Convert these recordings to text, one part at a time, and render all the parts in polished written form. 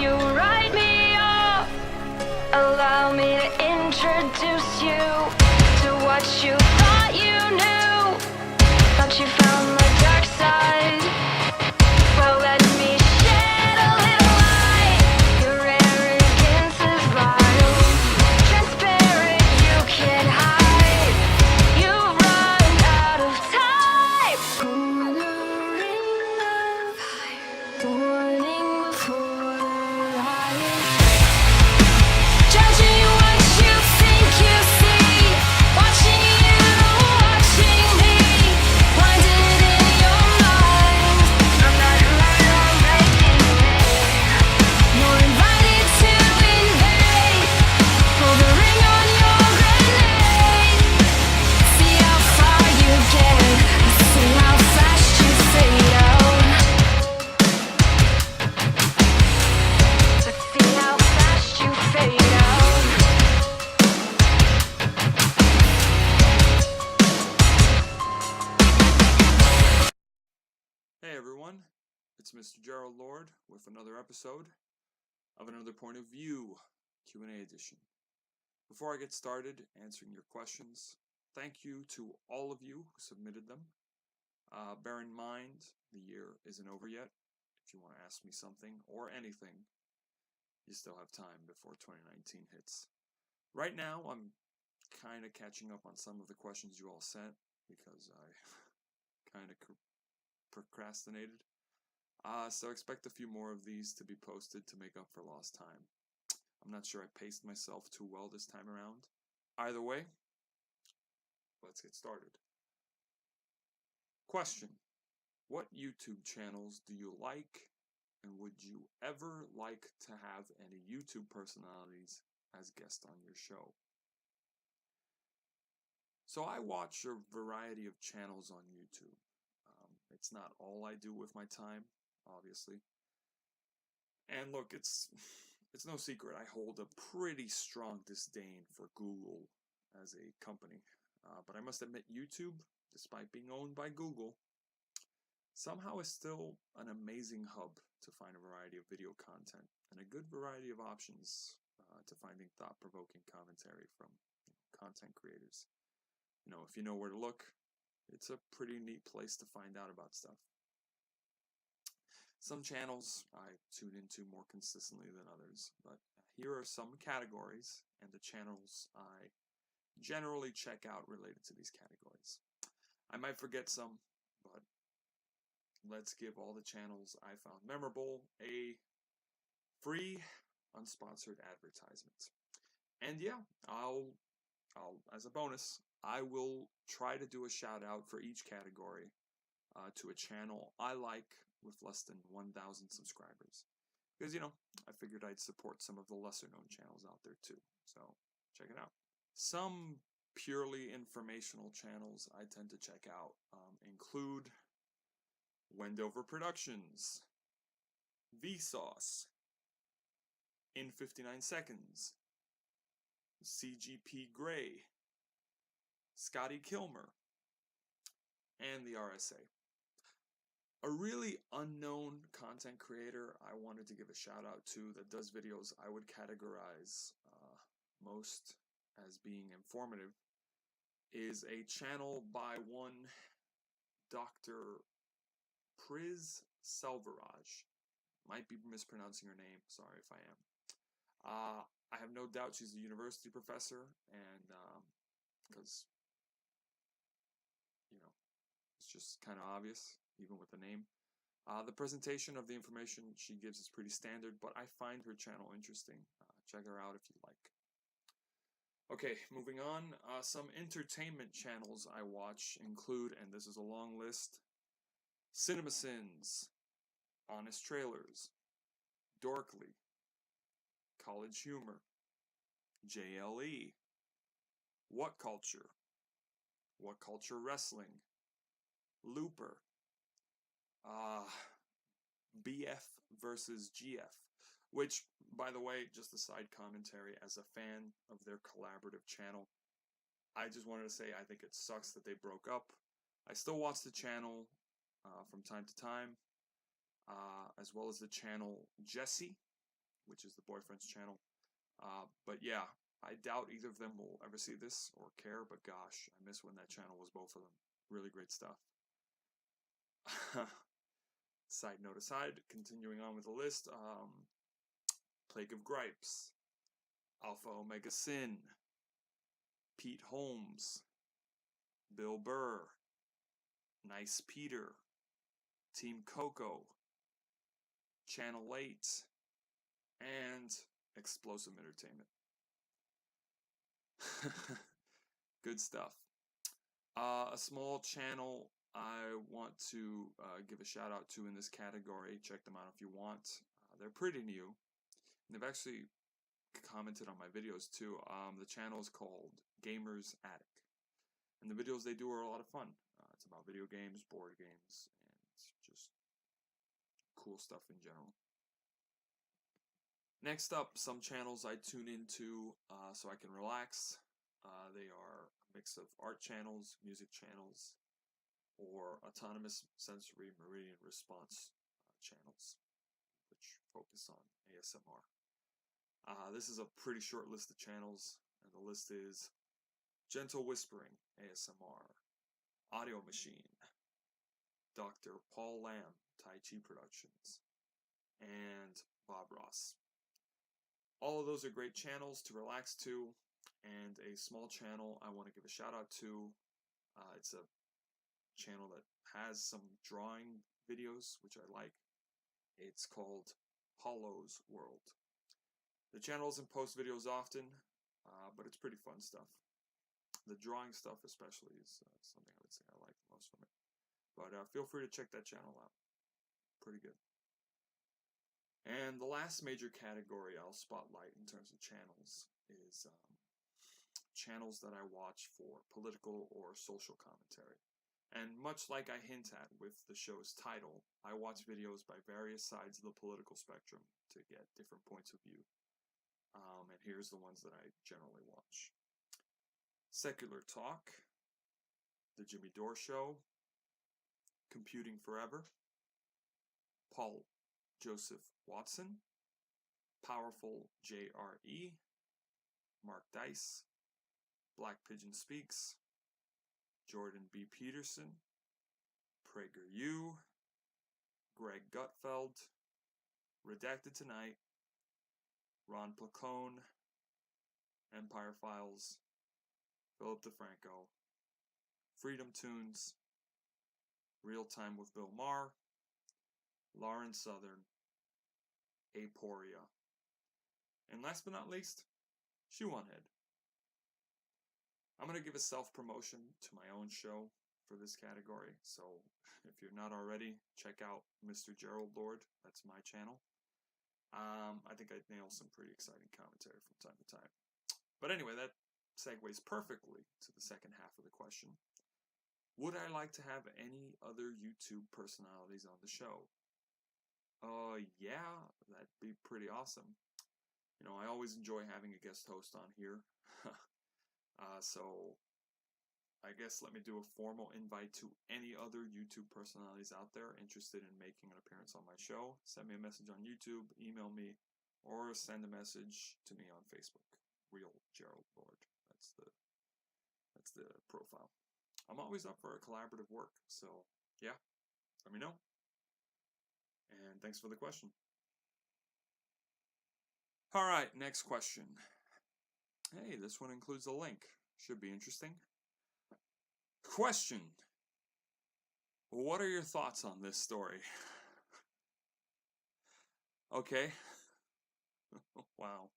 you write me off. Allow me to introduce you to what you thought you knew. Thought you found my dark side. Well, let me shed a little light. Your arrogance is vile, transparent, you can't hide. You've run out of time. Cornering love, warning before I judging what you think you see, watching you, watching me, blinded in your mind. I'm not making me. You're invited to invade. Pull the ring on your grenade. See how far you get. See how fast you fade out. To see how fast you fade out. Hey everyone, it's Mr. Gerald Lord with another episode of Another Point of View Q&A edition. Before I get started answering your questions, thank you to all of you who submitted them. Bear in mind, the year isn't over yet. If you want to ask me something or anything, you still have time before 2019 hits. Right now, I'm kind of catching up on some of the questions you all sent because I kind of procrastinated. So expect a few more of these to be posted to make up for lost time. I'm not sure I paced myself too well this time around. Either way, let's get started. Question: what YouTube channels do you like, and would you ever like to have any YouTube personalities as guests on your show? So I watch a variety of channels on YouTube. It's not all I do with my time, obviously. And look, it's no secret I hold a pretty strong disdain for Google as a company. But I must admit, YouTube, despite being owned by Google, somehow is still an amazing hub to find a variety of video content and a good variety of options to finding thought-provoking commentary from content creators. If you know where to look, it's a pretty neat place to find out about stuff. Some channels I tune into more consistently than others, but here are some categories and the channels I generally check out related to these categories. I might forget some, but let's give all the channels I found memorable a free, unsponsored advertisement. And yeah, I'll as a bonus, I will try to do a shout out for each category to a channel I like with less than 1,000 subscribers. Because, I figured I'd support some of the lesser known channels out there too. So, check it out. Some purely informational channels I tend to check out include Wendover Productions, Vsauce, In 59 Seconds, CGP Grey, Scotty Kilmer, and the RSA. A really unknown content creator I wanted to give a shout out to that does videos I would categorize most as being informative is a channel by one Dr. Priz Selvaraj. Might be mispronouncing her name, sorry if I am. I have no doubt she's a university professor, and because it's just kind of obvious, even with the name. The presentation of the information she gives is pretty standard, but I find her channel interesting. Check her out if you like. Okay, moving on. Some entertainment channels I watch include, and this is a long list, CinemaSins, Honest Trailers, Dorkly, College Humor, JLE, What Culture Wrestling, Looper, BF versus GF, which, by the way, just a side commentary, as a fan of their collaborative channel, I just wanted to say I think it sucks that they broke up. I still watch the channel from time to time, as well as the channel Jesse, which is the boyfriend's channel. But yeah, I doubt either of them will ever see this or care, but gosh, I miss when that channel was both of them. Really great stuff. Side note aside, continuing on with the list, Plague of Gripes, Alpha Omega Sin, Pete Holmes, Bill Burr, Nice Peter, Team Coco, Channel 8, and Explosive Entertainment. Good stuff. A small channel I want to give a shout out to in this category. Check them out if you want. They're pretty new. And they've actually commented on my videos too. The channel is called Gamers Attic. And the videos they do are a lot of fun. It's about video games, board games, and just cool stuff in general. Next up, some channels I tune into so I can relax. They are a mix of art channels, music channels, or autonomous sensory meridian response channels, which focus on ASMR. This is a pretty short list of channels, and the list is Gentle Whispering ASMR, Audio Machine, Dr. Paul Lamb, Tai Chi Productions, and Bob Ross. All of those are great channels to relax to, and a small channel I want to give a shout out to. It's a channel that has some drawing videos, which I like. It's called Hollow's World. The channel doesn't post videos often, but it's pretty fun stuff. The drawing stuff especially is something I would say I like the most from it. But feel free to check that channel out. Pretty good. And the last major category I'll spotlight in terms of channels is channels that I watch for political or social commentary. And much like I hint at with the show's title, I watch videos by various sides of the political spectrum to get different points of view. And here's the ones that I generally watch. Secular Talk, The Jimmy Dore Show, Computing Forever, Paul Joseph Watson, Powerful JRE, Mark Dice, Black Pigeon Speaks, Jordan B. Peterson, PragerU, Greg Gutfeld, Redacted Tonight, Ron Placone, Empire Files, Philip DeFranco, Freedom Tunes, Real Time with Bill Maher, Lauren Southern, Aporia, and last but not least, Shoe on Head. I'm going to give a self-promotion to my own show for this category, so if you're not already, check out Mr. Gerald Lord. That's my channel. I think I nail some pretty exciting commentary from time to time. But anyway, that segues perfectly to the second half of the question. Would I like to have any other YouTube personalities on the show? Yeah, that'd be pretty awesome. You know, I always enjoy having a guest host on here. So I guess let me do a formal invite to any other YouTube personalities out there interested in making an appearance on my show. Send me a message on YouTube, email me, or send a message to me on Facebook. Real Gerald Lord. That's the profile. I'm always up for a collaborative work, so yeah, let me know. And thanks for the question. Alright, next question. Hey, this one includes a link. Should be interesting. Question. What are your thoughts on this story? Okay. Wow.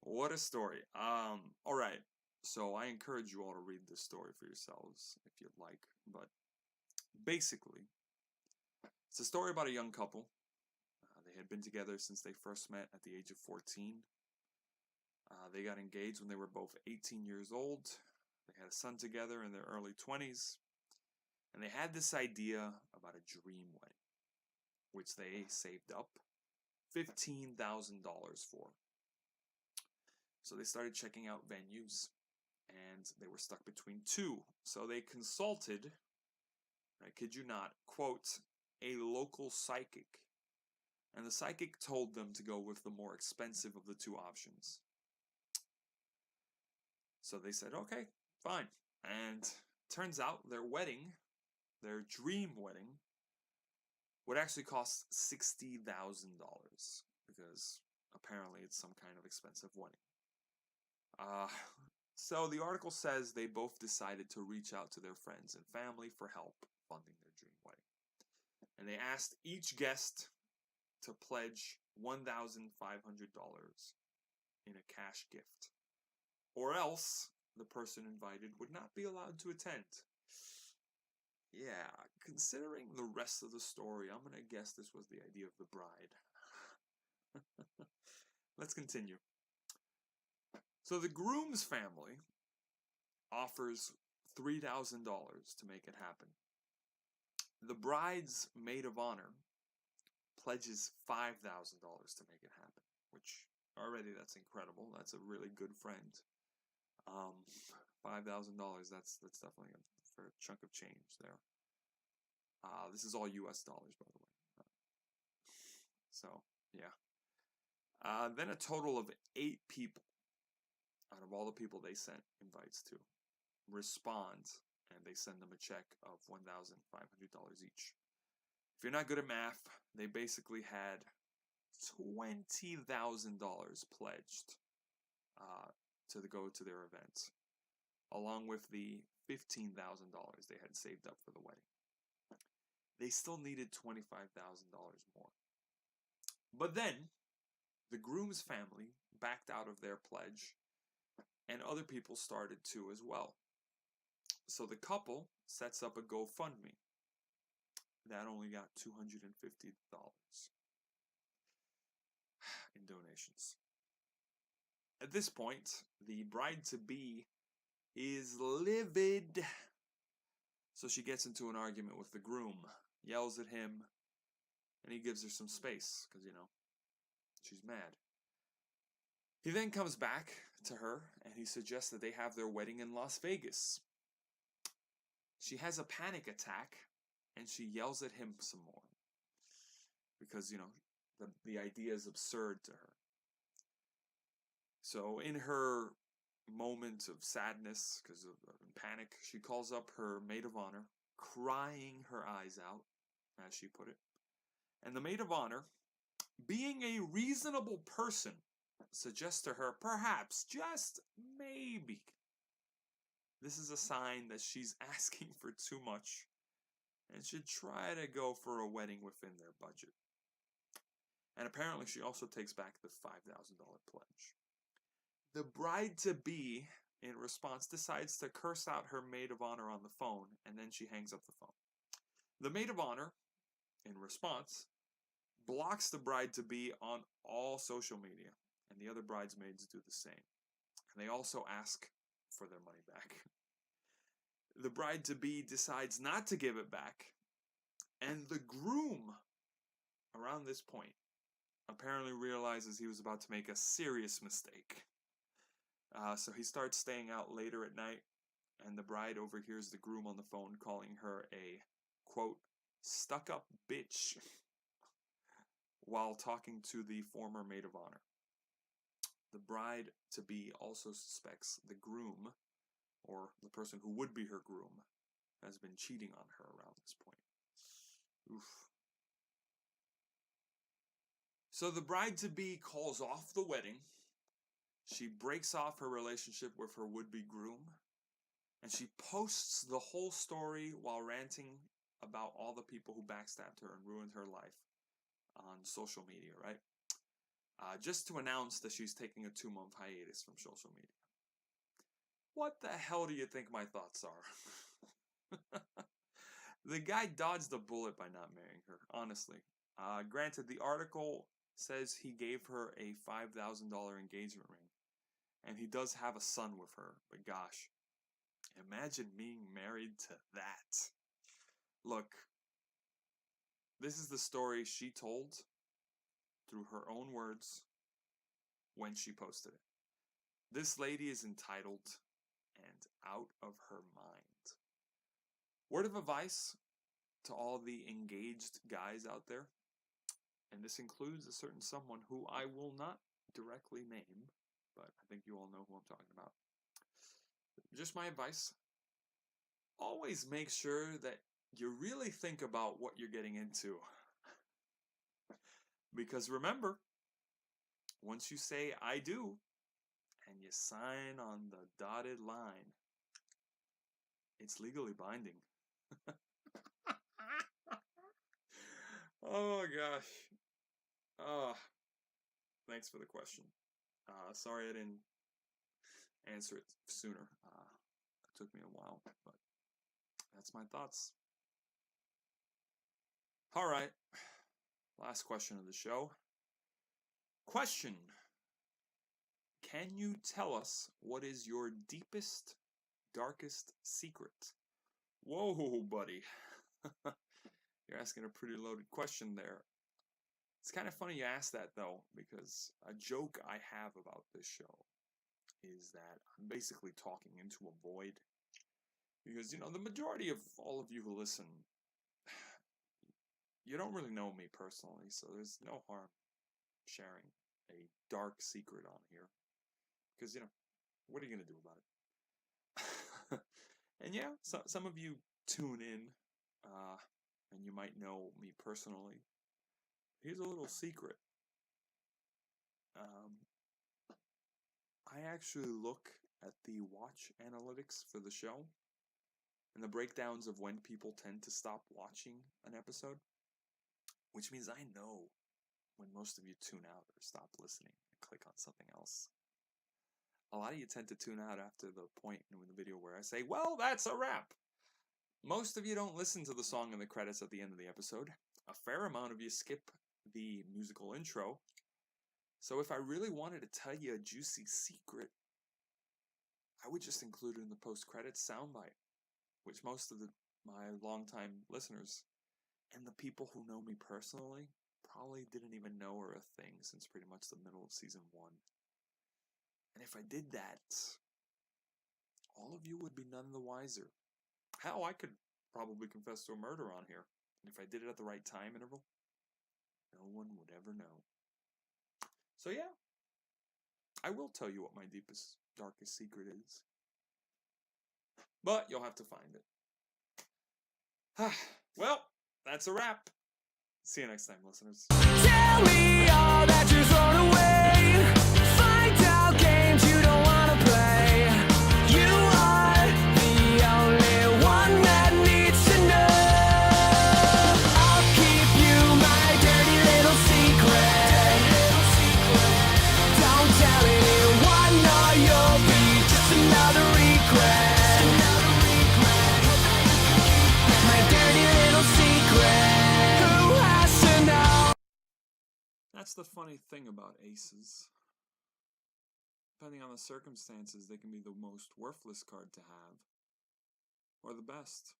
What a story. Alright. So I encourage you all to read this story for yourselves if you'd like. But basically, it's a story about a young couple. They had been together since they first met at the age of 14. They got engaged when they were both 18 years old. They had a son together in their early 20s. And they had this idea about a dream wedding, which they saved up $15,000 for. So they started checking out venues, and they were stuck between two. So they consulted, I kid you not, quote, a local psychic and the psychic told them to go with the more expensive of the two options. So they said, okay, fine. And turns out their wedding, their dream wedding, would actually cost $60,000 because apparently it's some kind of expensive wedding. So the article says they both decided to reach out to their friends and family for help funding their dream wedding. And they asked each guest to pledge $1,500 in a cash gift, or else the person invited would not be allowed to attend. Yeah, considering the rest of the story, I'm gonna guess this was the idea of the bride. Let's continue. So the groom's family offers $3,000 to make it happen. The bride's maid of honor pledges $5,000 to make it happen, which already that's incredible. That's a really good friend. $5,000, that's definitely a fair chunk of change there. This is all US dollars, by the way. So, yeah. Then a total of 8 people, out of all the people they sent invites to, respond, and they send them a check of $1,500 each. If you're not good at math, they basically had $20,000 pledged to go to their event, along with the $15,000 they had saved up for the wedding. They still needed $25,000 more. But then, the groom's family backed out of their pledge, and other people started to as well. So the couple sets up a GoFundMe. That only got $250 in donations. At this point, the bride-to-be is livid. So she gets into an argument with the groom, yells at him, and he gives her some space, because, she's mad. He then comes back to her, and he suggests that they have their wedding in Las Vegas. She has a panic attack, and she yells at him some more. Because, the idea is absurd to her. So in her moment of sadness, because of panic, she calls up her maid of honor, crying her eyes out, as she put it. And the maid of honor, being a reasonable person, suggests to her, perhaps, just maybe, this is a sign that she's asking for too much and should try to go for a wedding within their budget. And apparently she also takes back the $5,000 pledge. The bride-to-be, in response, decides to curse out her maid of honor on the phone, and then she hangs up the phone. The maid of honor, in response, blocks the bride-to-be on all social media, and the other bridesmaids do the same. And they also ask for their money back. The bride-to-be decides not to give it back, and the groom, around this point, apparently realizes he was about to make a serious mistake. So he starts staying out later at night, and the bride overhears the groom on the phone calling her a, quote, stuck-up bitch, while talking to the former maid of honor. The bride-to-be also suspects the groom, or the person who would be her groom, has been cheating on her around this point. Oof. So the bride-to-be calls off the wedding. She breaks off her relationship with her would-be groom, and she posts the whole story while ranting about all the people who backstabbed her and ruined her life on social media, right? Just to announce that she's taking a 2-month hiatus from social media. What the hell do you think my thoughts are? The guy dodged a bullet by not marrying her, honestly. Granted, the article says he gave her a $5,000 engagement ring, and he does have a son with her, but gosh, imagine being married to that. Look, this is the story she told through her own words when she posted it. This lady is entitled and out of her mind. Word of advice to all the engaged guys out there: And this includes a certain someone who I will not directly name, but I think you all know who I'm talking about. Just my advice, always make sure that you really think about what you're getting into. Because remember, once you say I do, and you sign on the dotted line, it's legally binding. Oh gosh. Oh, thanks for the question. Sorry I didn't answer it sooner. It took me a while, but that's my thoughts. All right. Last question of the show. Question. Can you tell us what is your deepest, darkest secret? Whoa, buddy. You're asking a pretty loaded question there. It's kind of funny you ask that, though, because a joke I have about this show is that I'm basically talking into a void. Because, you know, the majority of all of you who listen, you don't really know me personally, so there's no harm sharing a dark secret on here. Because, you know, what are you going to do about it? And yeah, some of you tune in, and you might know me personally. Here's a little secret. I actually look at the watch analytics for the show and the breakdowns of when people tend to stop watching an episode, which means I know when most of you tune out or stop listening and click on something else. A lot of you tend to tune out after the point in the video where I say, well, that's a wrap. Most of you don't listen to the song and the credits at the end of the episode. A fair amount of you skip the musical intro. So if I really wanted to tell you a juicy secret, I would just include it in the post-credits soundbite, which most of my longtime listeners and the people who know me personally probably didn't even know were a thing since pretty much the middle of season 1. And if I did that, all of you would be none the wiser. Hell, I could probably confess to a murder on here. And if I did it at the right time interval, no one would ever know. So yeah, I will tell you what my deepest, darkest secret is. But you'll have to find it. Well, that's a wrap. See you next time, listeners. Tell me all that you're thrown away. Find out games you don't wanna play. You are the only one that needs to know. I'll keep you my dirty little secret. Don't tell anyone or you'll be just another regret. My dirty little secret. Who has to know? That's the funny thing about aces. Depending on the circumstances, they can be the most worthless card to have, or the best.